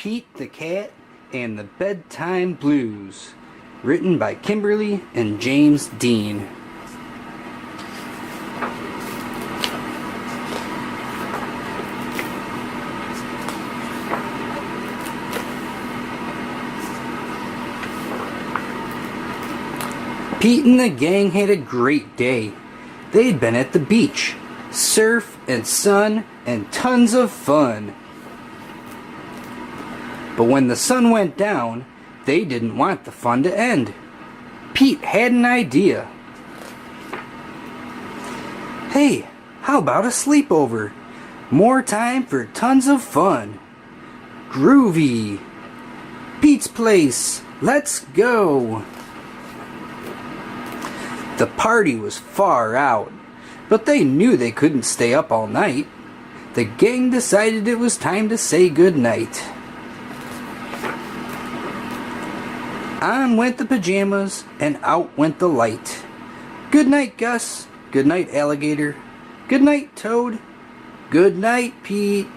Pete the Cat and the Bedtime Blues, written by Kimberly and James Dean. Pete and the gang had a great day. They'd been at the beach, surf and sun and tons of fun. But when the sun went down, they didn't want the fun to end. Pete had an idea. Hey, how about a sleepover? More time for tons of fun. Groovy. Pete's place. Let's go. The party was far out, but they knew they couldn't stay up all night. The gang decided it was time to say goodnight. On went the pajamas, and out went the light. Good night, Gus. Good night, Alligator. Good night, Toad. Good night, Pete.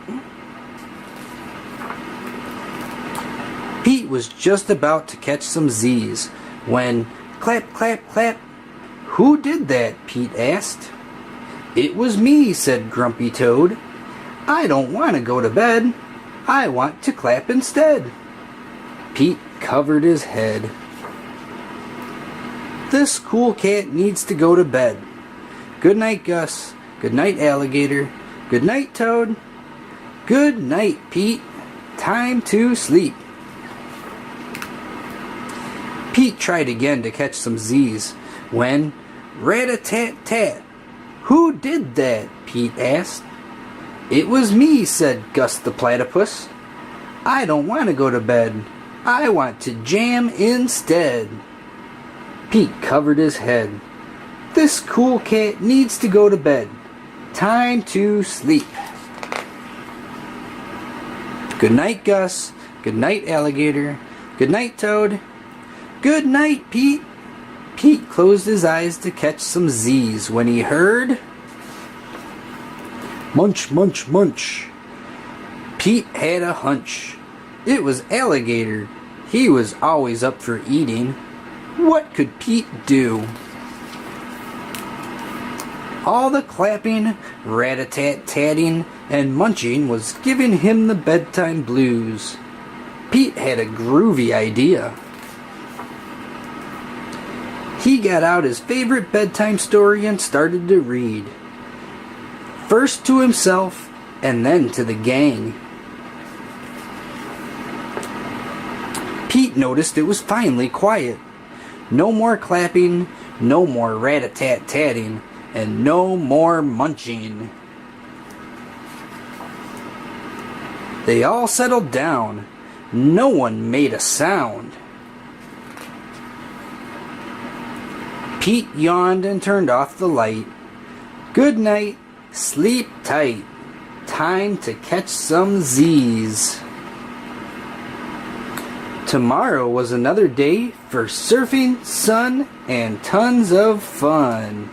Pete was just about to catch some Z's when, clap, clap, clap. Who did that? Pete asked. It was me, said Grumpy Toad. I don't want to go to bed. I want to clap instead. Pete covered his head. This cool cat needs to go to bed. Good night, Gus. Good night, Alligator. Good night, Toad. Good night, Pete. Time to sleep. Pete tried again to catch some Z's when, rat-a-tat-tat. Who did that? Pete asked. It was me, said Gus the Platypus. I don't want to go to bed. I want to jam instead. Pete covered his head. This cool cat needs to go to bed. Time to sleep. Good night, Gus. Good night, Alligator. Good night, Toad. Good night, Pete. Pete closed his eyes to catch some Z's when he heard munch, munch, munch. Pete had a hunch. It was Alligator. He was always up for eating. What could Pete do? All the clapping, rat-a-tat-tatting, and munching was giving him the bedtime blues. Pete had a groovy idea. He got out his favorite bedtime story and started to read. First to himself, and then to the gang. Pete noticed it was finally quiet. No more clapping, no more rat-a-tat-tatting, and no more munching. They all settled down. No one made a sound. Pete yawned and turned off the light. Good night, sleep tight. Time to catch some Z's. Tomorrow was another day for surfing, sun, and tons of fun.